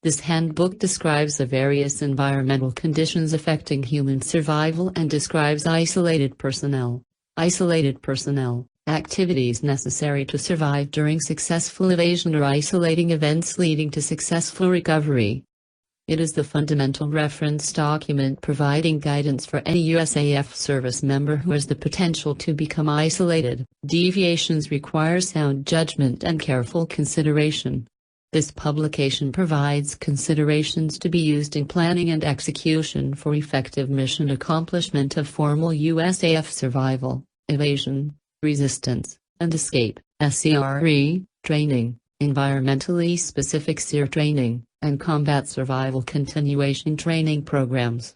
This handbook describes the various environmental conditions affecting human survival and describes isolated personnel, activities necessary to survive during successful evasion or isolating events leading to successful recovery. It is the fundamental reference document providing guidance for any USAF service member who has the potential to become isolated. Deviations require sound judgment and careful consideration. This publication provides considerations to be used in planning and execution for effective mission accomplishment of formal USAF survival, evasion, resistance, and escape, SERE, training, environmentally specific SERE training, and combat survival continuation training programs.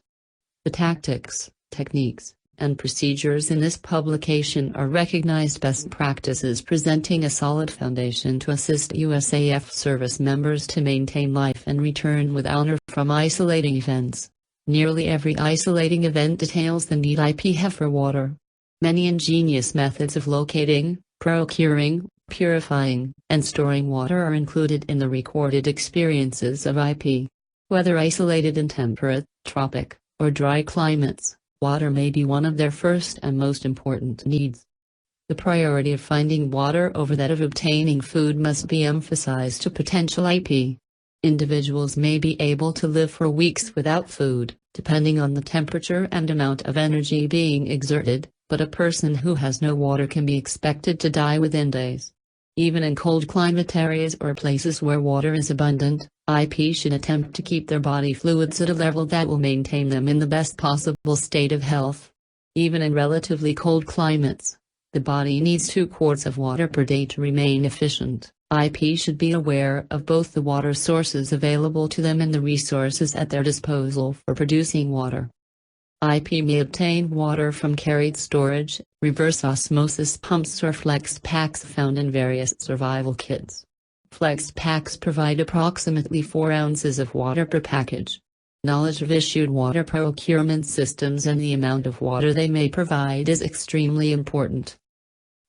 The tactics, techniques, and procedures in this publication are recognized best practices presenting a solid foundation to assist USAF service members to maintain life and return with honor from isolating events. Nearly every isolating event details the need IP have for water. Many ingenious methods of locating, procuring, purifying, and storing water are included in the recorded experiences of IP. Whether isolated in temperate, tropic, or dry climates, water may be one of their first and most important needs. The priority of finding water over that of obtaining food must be emphasized to potential IP. Individuals may be able to live for weeks without food, depending on the temperature and amount of energy being exerted, but a person who has no water can be expected to die within days. Even in cold climate areas or places where water is abundant, IP should attempt to keep their body fluids at a level that will maintain them in the best possible state of health. Even in relatively cold climates, the body needs 2 quarts of water per day to remain efficient. IP should be aware of both the water sources available to them and the resources at their disposal for producing water. IP may obtain water from carried storage, reverse osmosis pumps or flex packs found in various survival kits. Flex packs provide approximately 4 ounces of water per package. Knowledge of issued water procurement systems and the amount of water they may provide is extremely important.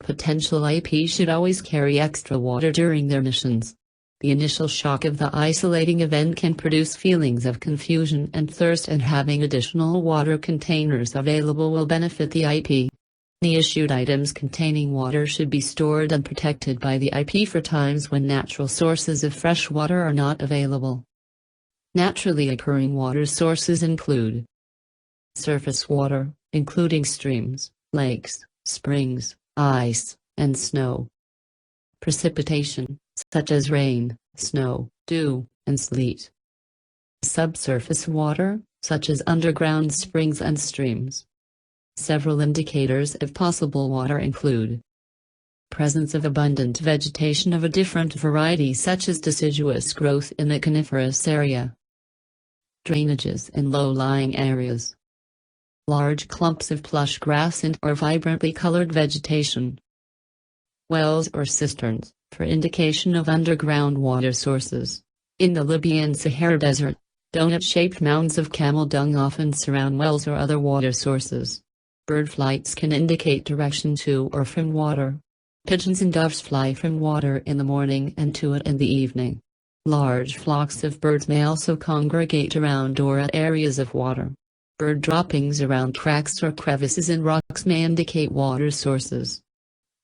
Potential IP should always carry extra water during their missions. The initial shock of the isolating event can produce feelings of confusion and thirst, and having additional water containers available will benefit the IP. The issued items containing water should be stored and protected by the IP for times when natural sources of fresh water are not available. Naturally occurring water sources include surface water, including streams, lakes, springs, ice, and snow. Precipitation, such as rain, snow, dew, and sleet. Subsurface water, such as underground springs and streams. Several indicators of possible water include presence of abundant vegetation of a different variety such as deciduous growth in the coniferous area. Drainages in low-lying areas. Large clumps of plush grass and/or vibrantly colored vegetation. Wells or cisterns, for indication of underground water sources. In the Libyan Sahara Desert, donut-shaped mounds of camel dung often surround wells or other water sources. Bird flights can indicate direction to or from water. Pigeons and doves fly from water in the morning and to it in the evening. Large flocks of birds may also congregate around or at areas of water. Bird droppings around cracks or crevices in rocks may indicate water sources.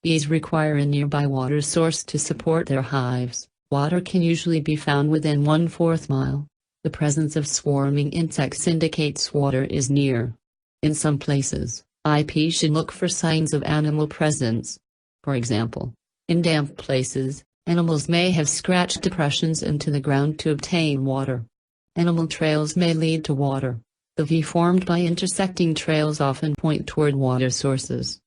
Bees require a nearby water source to support their hives. Water can usually be found within 1/4 mile. The presence of swarming insects indicates water is near. In some places, IP should look for signs of animal presence. For example, in damp places, animals may have scratched depressions into the ground to obtain water. Animal trails may lead to water. The V formed by intersecting trails often point toward water sources.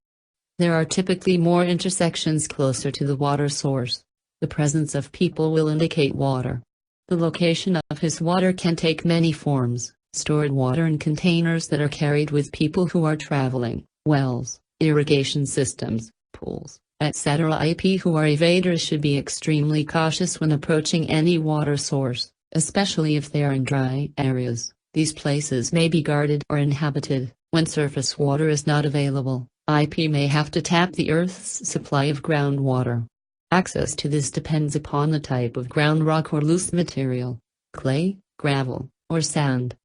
There are typically more intersections closer to the water source. The presence of people will indicate water. The location of his water can take many forms: stored water in containers that are carried with people who are traveling, wells, irrigation systems, pools, etc. IP who are evaders should be extremely cautious when approaching any water source, especially if they are in dry areas. These places may be guarded or inhabited. When surface water is not available, IP may have to tap the Earth's supply of groundwater. Access to this depends upon the type of ground rock or loose material. clay, gravel, or sand.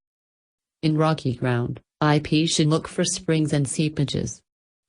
In rocky ground, IP should look for springs and seepages.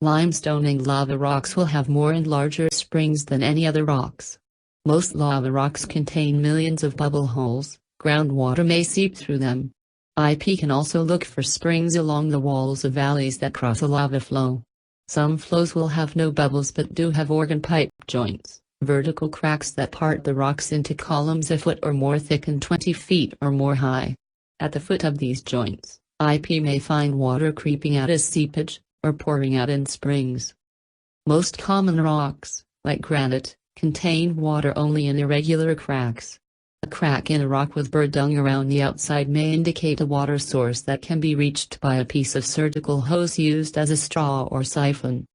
Limestone and lava rocks will have more and larger springs than any other rocks. Most lava rocks contain millions of bubble holes. Groundwater may seep through them. IP can also look for springs along the walls of valleys that cross a lava flow. Some flows will have no bubbles but do have organ pipe joints, vertical cracks that part the rocks into columns a foot or more thick and 20 feet or more high. At the foot of these joints, IP may find water creeping out as seepage, or pouring out in springs. Most common rocks, like granite, contain water only in irregular cracks. A crack in a rock with bird dung around the outside may indicate a water source that can be reached by a piece of surgical hose used as a straw or siphon.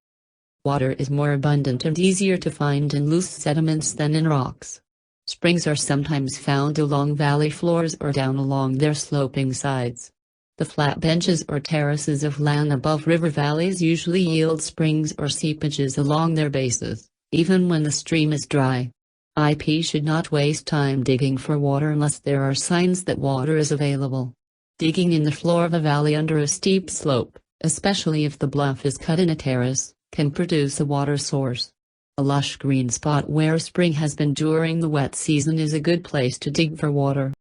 Water is more abundant and easier to find in loose sediments than in rocks. Springs are sometimes found along valley floors or down along their sloping sides. The flat benches or terraces of land above river valleys usually yield springs or seepages along their bases, even when the stream is dry. IP should not waste time digging for water unless there are signs that water is available. Digging in the floor of a valley under a steep slope, especially if the bluff is cut in a terrace, can produce a water source. A lush green spot where a spring has been during the wet season is a good place to dig for water.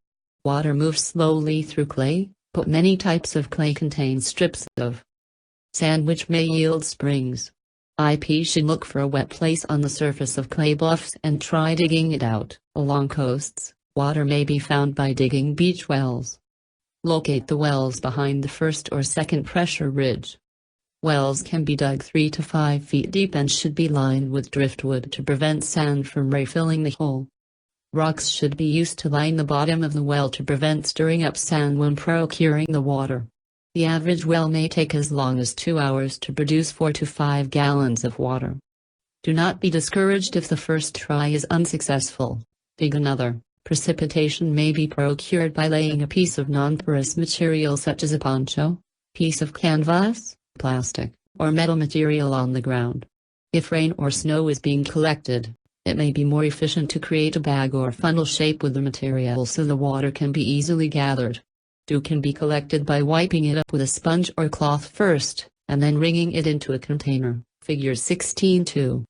Water moves slowly through clay, but many types of clay contain strips of sand which may yield springs. IP should look for a wet place on the surface of clay bluffs and try digging it out. Along coasts, water may be found by digging beach wells. Locate the wells behind the first or second pressure ridge. Wells can be dug 3 to 5 feet deep and should be lined with driftwood to prevent sand from refilling the hole. Rocks should be used to line the bottom of the well to prevent stirring up sand when procuring the water. The average well may take as long as 2 hours to produce 4 to 5 gallons of water. Do not be discouraged if the first try is unsuccessful. Dig another. Precipitation may be procured by laying a piece of non-porous material such as a poncho, piece of canvas, plastic, or metal material on the ground. If rain or snow is being collected, it may be more efficient to create a bag or funnel shape with the material so the water can be easily gathered. Dew can be collected by wiping it up with a sponge or cloth first, and then wringing it into a container. Figure 16.2.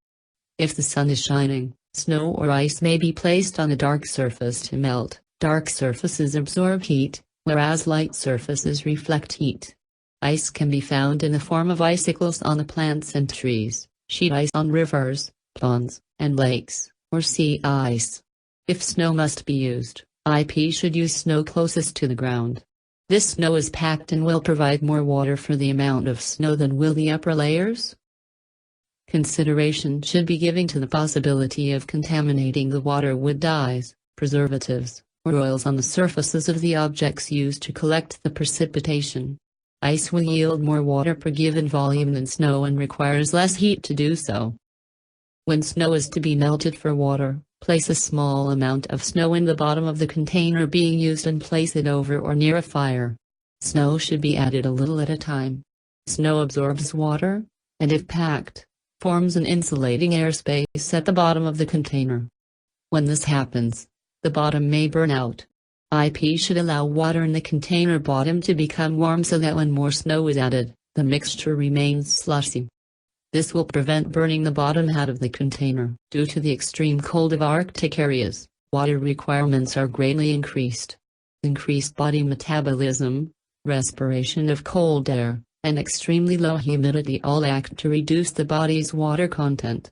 If the sun is shining, snow or ice may be placed on a dark surface to melt. Dark surfaces absorb heat, whereas light surfaces reflect heat. Ice can be found in the form of icicles on the plants and trees, sheet ice on rivers, ponds, and lakes, or sea ice. If snow must be used, IP should use snow closest to the ground. This snow is packed and will provide more water for the amount of snow than will the upper layers. Consideration should be given to the possibility of contaminating the water with dyes, preservatives, or oils on the surfaces of the objects used to collect the precipitation. Ice will yield more water per given volume than snow and requires less heat to do so. When snow is to be melted for water, place a small amount of snow in the bottom of the container being used and place it over or near a fire. Snow should be added a little at a time. Snow absorbs water, and if packed, forms an insulating airspace at the bottom of the container. When this happens, the bottom may burn out. IP should allow water in the container bottom to become warm so that when more snow is added, the mixture remains slushy. This will prevent burning the bottom out of the container. Due to the extreme cold of Arctic areas, water requirements are greatly increased. Increased body metabolism, respiration of cold air, and extremely low humidity all act to reduce the body's water content.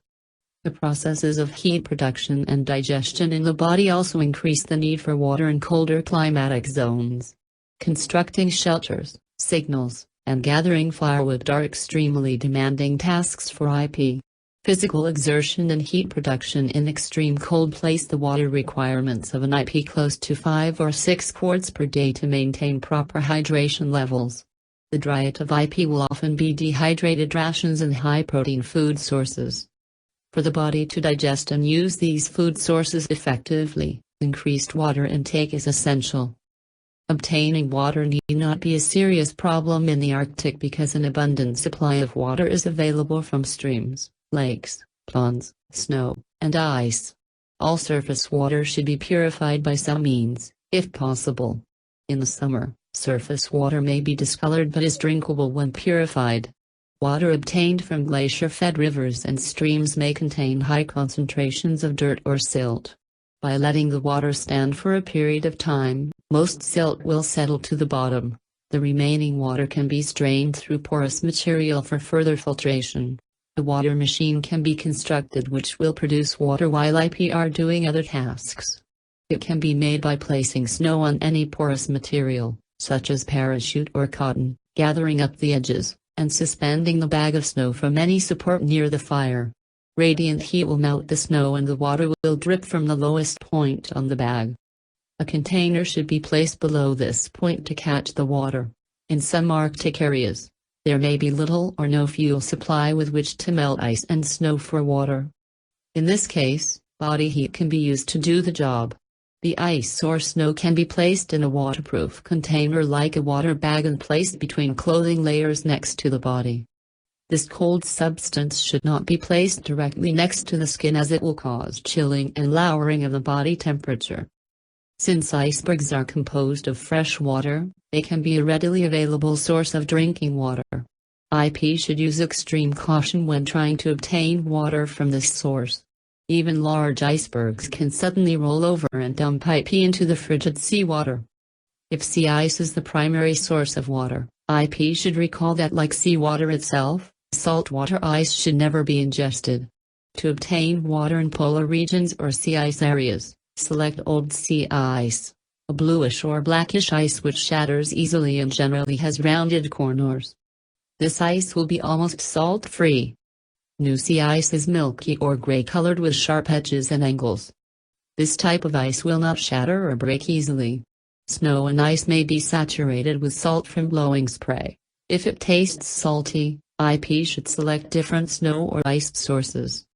The processes of heat production and digestion in the body also increase the need for water in colder climatic zones. Constructing shelters, signals, and gathering firewood are extremely demanding tasks for IP. Physical exertion and heat production in extreme cold place the water requirements of an IP close to 5 or 6 quarts per day to maintain proper hydration levels. The diet of IP will often be dehydrated rations and high-protein food sources. For the body to digest and use these food sources effectively, increased water intake is essential. Obtaining water need not be a serious problem in the Arctic because an abundant supply of water is available from streams, lakes, ponds, snow, and ice. All surface water should be purified by some means, if possible. In the summer, surface water may be discolored but is drinkable when purified. Water obtained from glacier-fed rivers and streams may contain high concentrations of dirt or silt. By letting the water stand for a period of time, most silt will settle to the bottom. The remaining water can be strained through porous material for further filtration. A water machine can be constructed which will produce water while IP are doing other tasks. It can be made by placing snow on any porous material, such as parachute or cotton, gathering up the edges, and suspending the bag of snow from any support near the fire. Radiant heat will melt the snow and the water will drip from the lowest point on the bag. A container should be placed below this point to catch the water. In some Arctic areas, there may be little or no fuel supply with which to melt ice and snow for water. In this case, body heat can be used to do the job. The ice or snow can be placed in a waterproof container like a water bag and placed between clothing layers next to the body. This cold substance should not be placed directly next to the skin as it will cause chilling and lowering of the body temperature. Since icebergs are composed of fresh water, they can be a readily available source of drinking water. IP should use extreme caution when trying to obtain water from this source. Even large icebergs can suddenly roll over and dump IP into the frigid seawater. If sea ice is the primary source of water, IP should recall that like seawater itself, saltwater ice should never be ingested. To obtain water in polar regions or sea ice areas, select old sea ice, a bluish or blackish ice which shatters easily and generally has rounded corners. This ice will be almost salt-free. New sea ice is milky or gray-colored with sharp edges and angles. This type of ice will not shatter or break easily. Snow and ice may be saturated with salt from blowing spray. If it tastes salty, IP should select different snow or ice sources.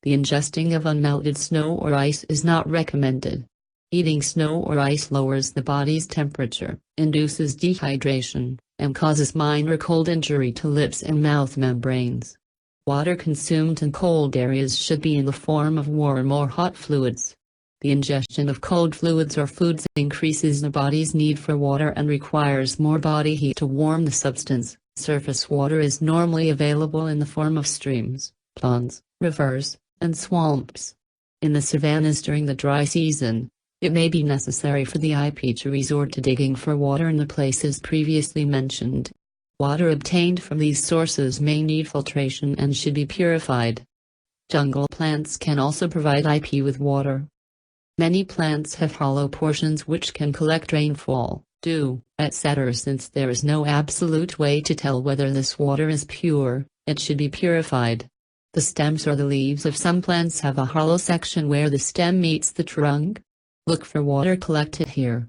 The ingesting of unmelted snow or ice is not recommended. Eating snow or ice lowers the body's temperature, induces dehydration, and causes minor cold injury to lips and mouth membranes. Water consumed in cold areas should be in the form of warm or hot fluids. The ingestion of cold fluids or foods increases the body's need for water and requires more body heat to warm the substance. Surface water is normally available in the form of streams, ponds, rivers, and swamps. In the savannas during the dry season, it may be necessary for the IP to resort to digging for water in the places previously mentioned. Water obtained from these sources may need filtration and should be purified. Jungle plants can also provide IP with water. Many plants have hollow portions which can collect rainfall, dew, etc. Since there is no absolute way to tell whether this water is pure, it should be purified. The stems or the leaves of some plants have a hollow section where the stem meets the trunk. Look for water collected here.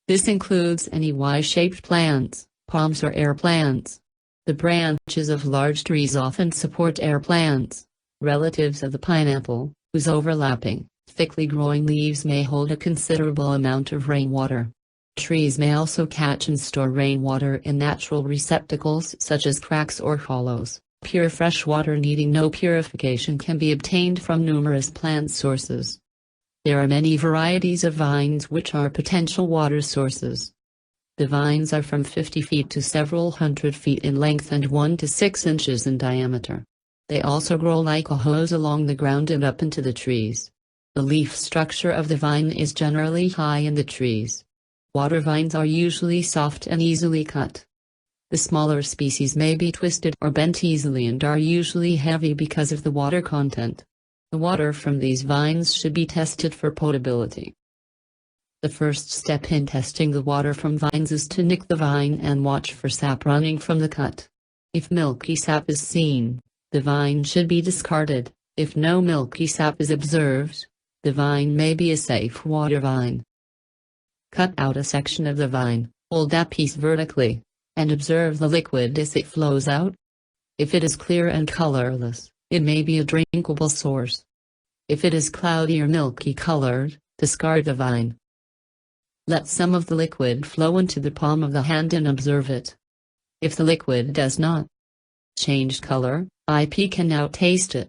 This includes any Y-shaped plants, palms or air plants. The branches of large trees often support air plants, relatives of the pineapple, whose overlapping, thickly growing leaves may hold a considerable amount of rainwater. Trees may also catch and store rainwater in natural receptacles such as cracks or hollows. Pure fresh water needing no purification can be obtained from numerous plant sources. There are many varieties of vines which are potential water sources. The vines are from 50 feet to several hundred feet in length and 1 to 6 inches in diameter. They also grow like a hose along the ground and up into the trees. The leaf structure of the vine is generally high in the trees. Water vines are usually soft and easily cut. The smaller species may be twisted or bent easily and are usually heavy because of the water content. The water from these vines should be tested for potability. The first step in testing the water from vines is to nick the vine and watch for sap running from the cut. If milky sap is seen, the vine should be discarded. If no milky sap is observed, the vine may be a safe water vine. Cut out a section of the vine, hold that piece vertically, and observe the liquid as it flows out. If it is clear and colorless, it may be a drinkable source. If it is cloudy or milky colored, discard the vine. Let some of the liquid flow into the palm of the hand and observe it. If the liquid does not change color, IP can now taste it.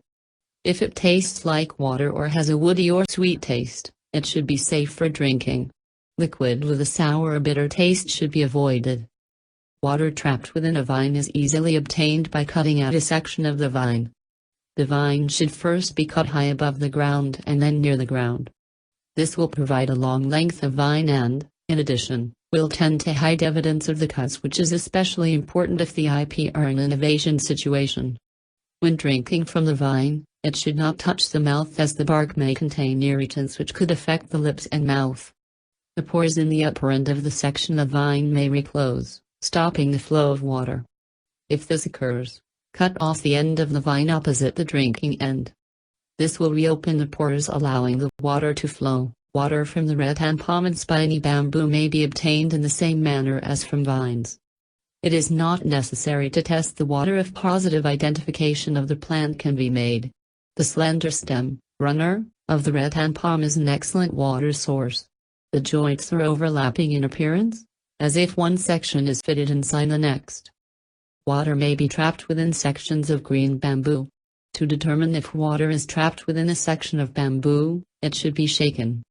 If it tastes like water or has a woody or sweet taste, it should be safe for drinking. Liquid with a sour or bitter taste should be avoided. Water trapped within a vine is easily obtained by cutting out a section of the vine. The vine should first be cut high above the ground and then near the ground. This will provide a long length of vine and, in addition, will tend to hide evidence of the cuts, which is especially important if the IP are in an evasion situation. When drinking from the vine, it should not touch the mouth as the bark may contain irritants which could affect the lips and mouth. The pores in the upper end of the section of vine may reclose, stopping the flow of water. If this occurs, cut off the end of the vine opposite the drinking end. This will reopen the pores, allowing the water to flow. Water from the rattan palm and spiny bamboo may be obtained in the same manner as from vines. It is not necessary to test the water if positive identification of the plant can be made. The slender stem, runner, of the rattan palm is an excellent water source. The joints are overlapping in appearance, as if one section is fitted inside the next. Water may be trapped within sections of green bamboo. To determine if water is trapped within a section of bamboo, it should be shaken.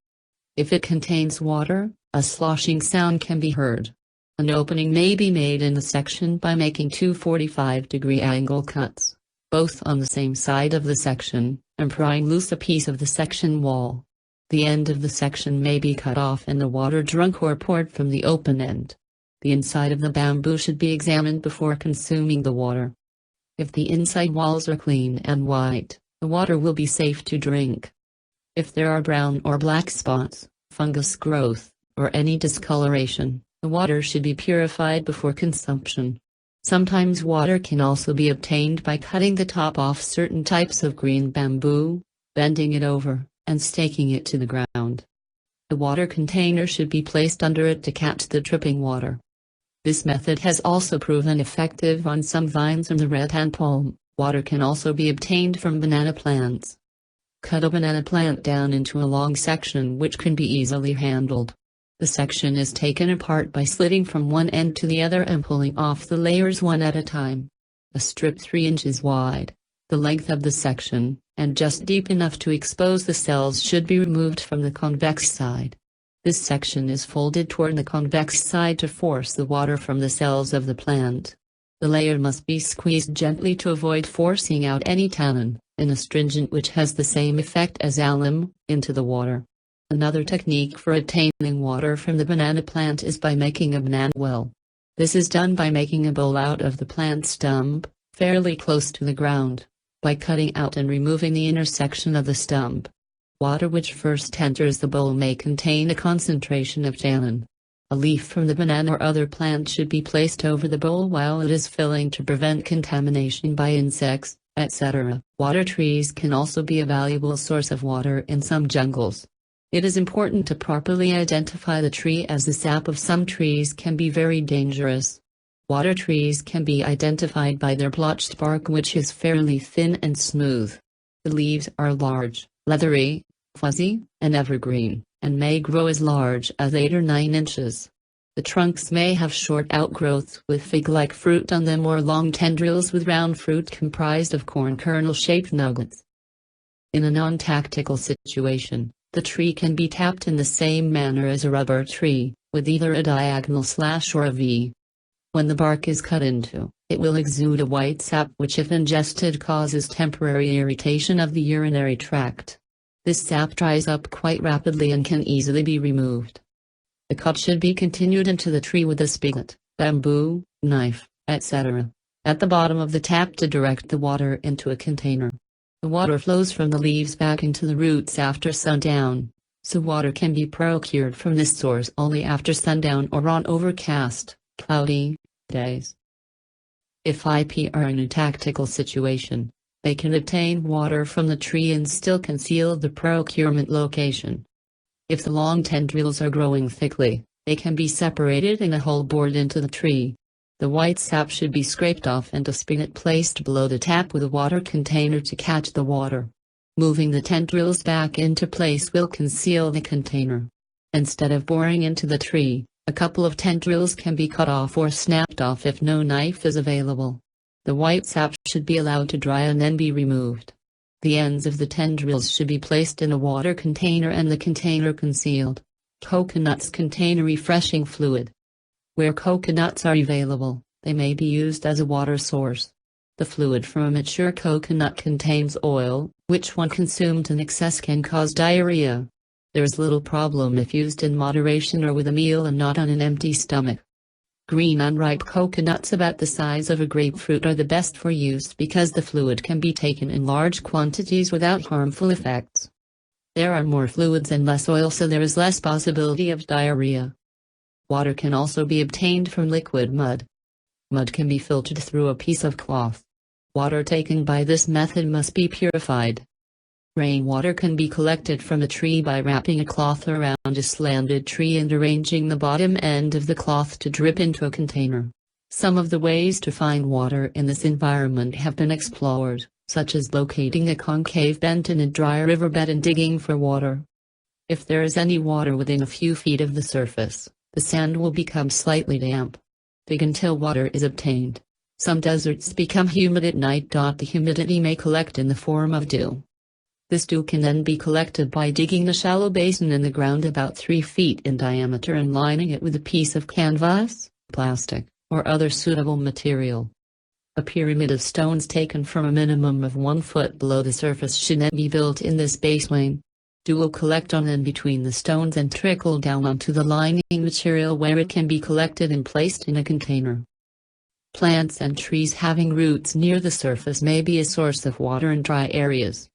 If it contains water, a sloshing sound can be heard. An opening may be made in the section by making two 45-degree angle cuts, both on the same side of the section, and prying loose a piece of the section wall. The end of the section may be cut off and the water drunk or poured from the open end. The inside of the bamboo should be examined before consuming the water. If the inside walls are clean and white, the water will be safe to drink. If there are brown or black spots, fungus growth, or any discoloration, the water should be purified before consumption. Sometimes water can also be obtained by cutting the top off certain types of green bamboo, bending it over, and staking it to the ground. The water container should be placed under it to catch the dripping water. This method has also proven effective on some vines of the rattan palm. Water can also be obtained from banana plants. Cut a banana plant down into a long section which can be easily handled. The section is taken apart by slitting from one end to the other and pulling off the layers one at a time. A strip 3 inches wide, the length of the section, and just deep enough to expose the cells should be removed from the convex side. This section is folded toward the convex side to force the water from the cells of the plant. The layer must be squeezed gently to avoid forcing out any tannin, an astringent which has the same effect as alum, into the water. Another technique for obtaining water from the banana plant is by making a banana well. This is done by making a bowl out of the plant stump, fairly close to the ground, by cutting out and removing the inner section of the stump. Water which first enters the bowl may contain a concentration of tannin. A leaf from the banana or other plant should be placed over the bowl while it is filling to prevent contamination by insects, etc. Water trees can also be a valuable source of water in some jungles. It is important to properly identify the tree, as the sap of some trees can be very dangerous. Water trees can be identified by their blotched bark, which is fairly thin and smooth. The leaves are large, leathery, fuzzy, and evergreen, and may grow as large as 8 or 9 inches. The trunks may have short outgrowths with fig-like fruit on them or long tendrils with round fruit comprised of corn kernel-shaped nuggets. In a non-tactical situation, the tree can be tapped in the same manner as a rubber tree, with either a diagonal slash or a V. When the bark is cut into, it will exude a white sap which, if ingested, causes temporary irritation of the urinary tract. This sap dries up quite rapidly and can easily be removed. The cut should be continued into the tree with a spigot, bamboo, knife, etc. at the bottom of the tap to direct the water into a container. The water flows from the leaves back into the roots after sundown, so water can be procured from this source only after sundown or on overcast, cloudy days. If IP are in a tactical situation, they can obtain water from the tree and still conceal the procurement location. If the long tendrils are growing thickly, they can be separated in a hole bored into the tree. The white sap should be scraped off and a spigot placed below the tap with a water container to catch the water. Moving the tendrils back into place will conceal the container. Instead of boring into the tree, a couple of tendrils can be cut off or snapped off if no knife is available. The white sap should be allowed to dry and then be removed. The ends of the tendrils should be placed in a water container and the container concealed. Coconuts contain a refreshing fluid. Where coconuts are available, they may be used as a water source. The fluid from a mature coconut contains oil, which when consumed in excess can cause diarrhea. There is little problem if used in moderation or with a meal and not on an empty stomach. Green unripe coconuts about the size of a grapefruit are the best for use because the fluid can be taken in large quantities without harmful effects. There are more fluids and less oil, so there is less possibility of diarrhea. Water can also be obtained from liquid mud. Mud can be filtered through a piece of cloth. Water taken by this method must be purified. Rainwater can be collected from a tree by wrapping a cloth around a slanted tree and arranging the bottom end of the cloth to drip into a container. Some of the ways to find water in this environment have been explored, such as locating a concave bent in a dry riverbed and digging for water. If there is any water within a few feet of the surface, the sand will become slightly damp. Dig until water is obtained. Some deserts become humid at night. The humidity may collect in the form of dew. This dew can then be collected by digging a shallow basin in the ground about 3 feet in diameter and lining it with a piece of canvas, plastic, or other suitable material. A pyramid of stones taken from a minimum of 1 foot below the surface should then be built in this baseline. Dew will collect on and between the stones and trickle down onto the lining material where it can be collected and placed in a container. Plants and trees having roots near the surface may be a source of water in dry areas.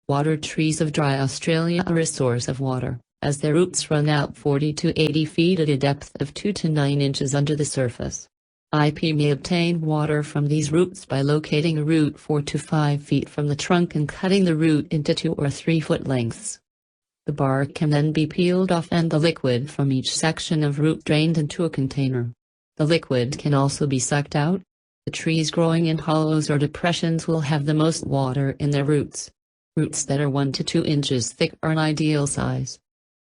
Water trees of dry Australia are a source of water, as their roots run out 40 to 80 feet at a depth of 2 to 9 inches under the surface. IP may obtain water from these roots by locating a root 4 to 5 feet from the trunk and cutting the root into 2 or 3 foot lengths. The bark can then be peeled off and the liquid from each section of root drained into a container. The liquid can also be sucked out. The trees growing in hollows or depressions will have the most water in their roots. Roots that are 1 to 2 inches thick are an ideal size.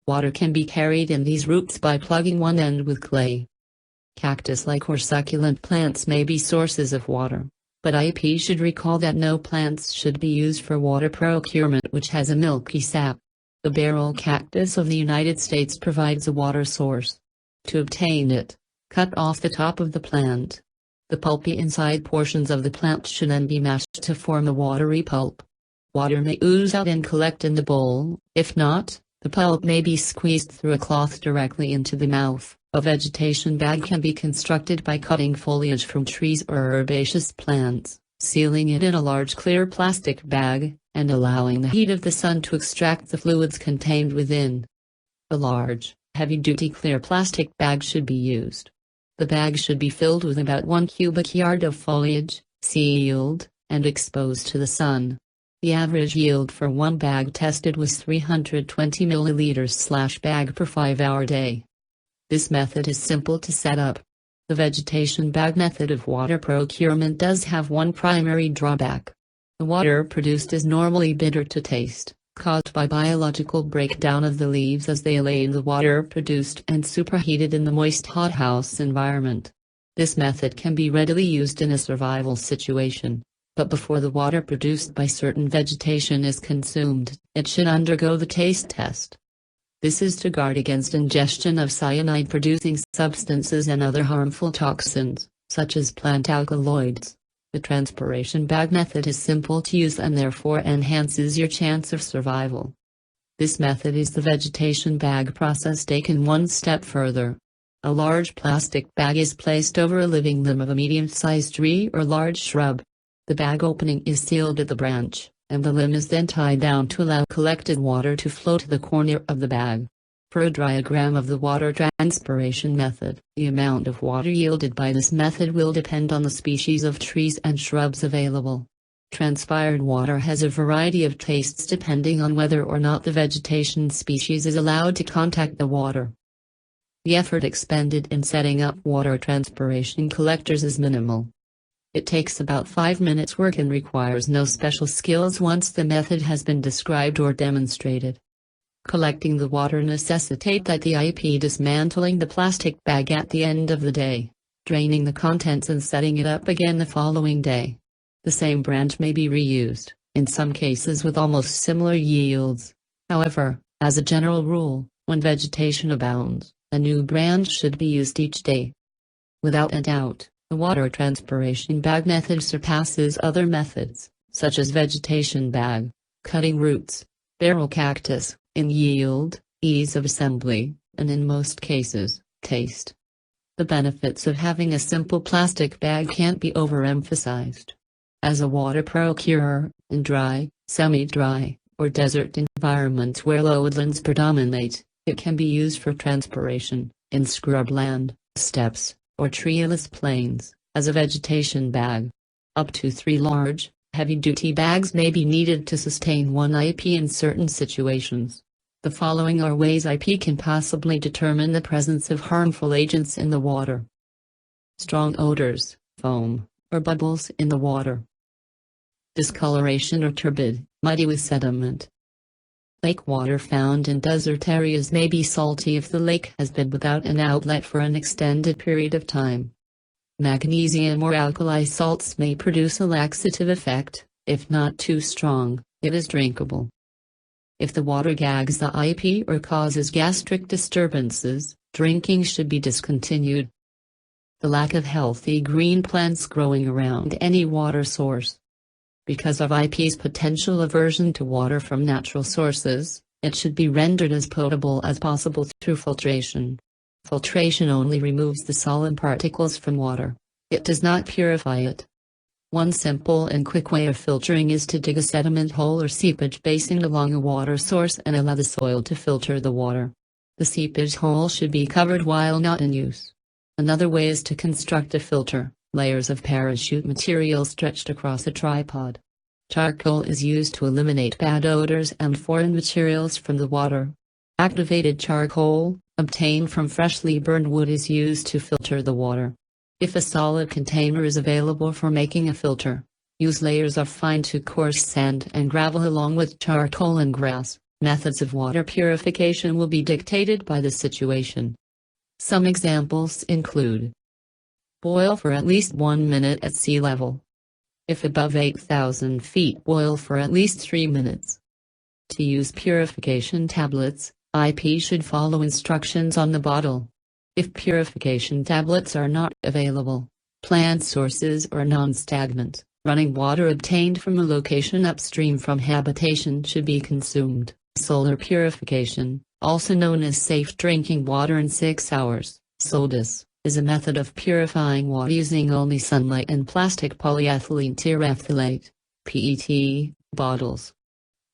Water can be carried in these roots by plugging one end with clay. Cactus-like or succulent plants may be sources of water, but IP should recall that no plants should be used for water procurement which has a milky sap. The barrel cactus of the United States provides a water source. To obtain it, cut off the top of the plant. The pulpy inside portions of the plant should then be mashed to form a watery pulp. Water may ooze out and collect in the bowl. If not, the pulp may be squeezed through a cloth directly into the mouth. A vegetation bag can be constructed by cutting foliage from trees or herbaceous plants, sealing it in a large clear plastic bag, and allowing the heat of the sun to extract the fluids contained within. A large, heavy-duty clear plastic bag should be used. The bag should be filled with about 1 cubic yard of foliage, sealed, and exposed to the sun. The average yield for one bag tested was 320 milliliters/bag per 5-hour day. This method is simple to set up. The vegetation bag method of water procurement does have one primary drawback. The water produced is normally bitter to taste, caused by biological breakdown of the leaves as they lay in the water produced and superheated in the moist hothouse environment. This method can be readily used in a survival situation. But before the water produced by certain vegetation is consumed, it should undergo the taste test. This is to guard against ingestion of cyanide-producing substances and other harmful toxins, such as plant alkaloids. The transpiration bag method is simple to use and therefore enhances your chance of survival. This method is the vegetation bag process taken one step further. A large plastic bag is placed over a living limb of a medium-sized tree or large shrub. The bag opening is sealed at the branch, and the limb is then tied down to allow collected water to flow to the corner of the bag. For a diagram of the water transpiration method, the amount of water yielded by this method will depend on the species of trees and shrubs available. Transpired water has a variety of tastes depending on whether or not the vegetation species is allowed to contact the water. The effort expended in setting up water transpiration collectors is minimal. It takes about 5 minutes work and requires no special skills once the method has been described or demonstrated. Collecting the water necessitates that the IP dismantling the plastic bag at the end of the day, draining the contents and setting it up again the following day. The same branch may be reused, in some cases with almost similar yields. However, as a general rule, When vegetation abounds, a new brand should be used each day. Without a doubt, the water transpiration bag method surpasses other methods, such as vegetation bag, cutting roots, barrel cactus, in yield, ease of assembly, and in most cases, taste. The benefits of having a simple plastic bag can't be overemphasized. As a water procurer, in dry, semi-dry, or desert environments where lowlands predominate, it can be used for transpiration, in scrubland, steppes, or treeless plains, as a vegetation bag. Up to 3 large, heavy-duty bags may be needed to sustain one IP in certain situations. The following are ways IP can possibly determine the presence of harmful agents in the water. Strong odors, foam, or bubbles in the water. Discoloration or turbid, muddy with sediment. Lake water found in desert areas may be salty if the lake has been without an outlet for an extended period of time. Magnesium or alkali salts may produce a laxative effect. If not too strong, it is drinkable. If the water gags the IP or causes gastric disturbances, drinking should be discontinued. The lack of healthy green plants growing around any water source. Because of IP's potential aversion to water from natural sources, it should be rendered as potable as possible through filtration. Filtration only removes the solid particles from water. It does not purify it. One simple and quick way of filtering is to dig a sediment hole or seepage basin along a water source and allow the soil to filter the water. The seepage hole should be covered while not in use. Another way is to construct a filter. Layers of parachute material stretched across a tripod. Charcoal is used to eliminate bad odors and foreign materials from the water. Activated charcoal, obtained from freshly burned wood, is used to filter the water. If a solid container is available for making a filter, use layers of fine to coarse sand and gravel along with charcoal and grass. Methods of water purification will be dictated by the situation. Some examples include: boil for at least 1 minute at sea level. If above 8,000 feet, boil for at least 3 minutes. To use purification tablets, IP should follow instructions on the bottle. If purification tablets are not available, plant sources or non-stagnant, running water obtained from a location upstream from habitation should be consumed. Solar purification, also known as safe drinking water in 6 hours, SODIS, is a method of purifying water using only sunlight and plastic polyethylene terephthalate (PET) bottles.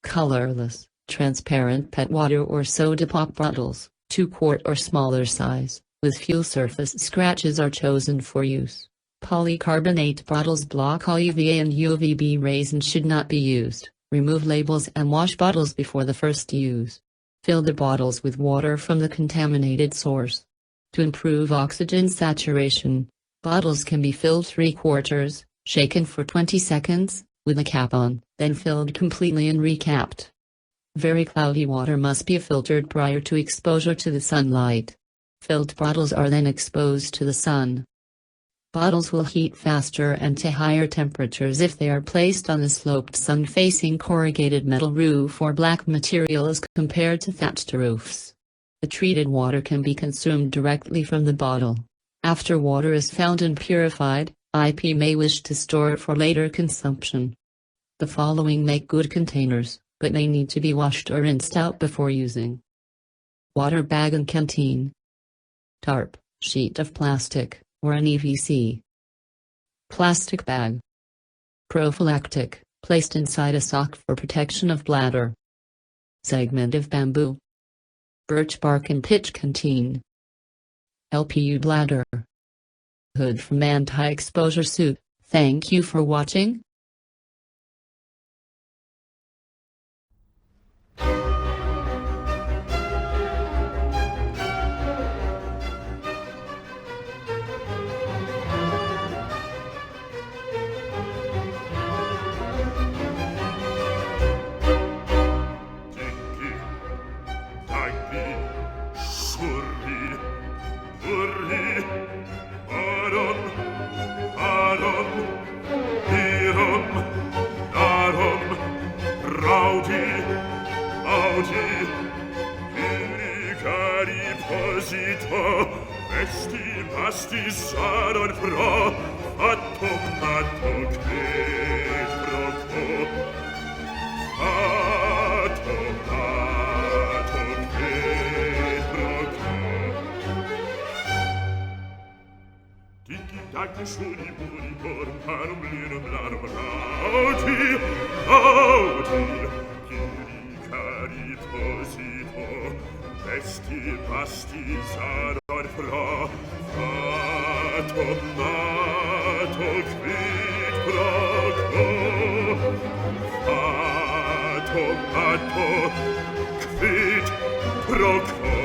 Colorless, transparent PET water or soda pop bottles, 2-quart or smaller size, with few surface scratches are chosen for use. Polycarbonate bottles block all UVA and UVB rays and should not be used. Remove labels and wash bottles before the first use. Fill the bottles with water from the contaminated source. To improve oxygen saturation, bottles can be filled 3/4, shaken for 20 seconds, with a cap on, then filled completely and recapped. Very cloudy water must be filtered prior to exposure to the sunlight. Filled bottles are then exposed to the sun. Bottles will heat faster and to higher temperatures if they are placed on a sloped sun-facing corrugated metal roof or black material as compared to thatched roofs. The treated water can be consumed directly from the bottle. After water is found and purified, IP may wish to store it for later consumption. The following make good containers, but they need to be washed or rinsed out before using. Water bag and canteen. Tarp, sheet of plastic, or an EVC. Plastic bag. Prophylactic, placed inside a sock for protection of bladder. Segment of bamboo. Birch bark and pitch canteen. LPU bladder. Hood from anti-exposure suit. Thank you for watching. Hero pasti saron pro, fatto quid pro quo. Fatto quid pro quo. Tiki-taki suli muri corum parum linum larum lauti, cari posito, vesti pasti saron pro, fatto quid pro quo. Fatto quid pro quo.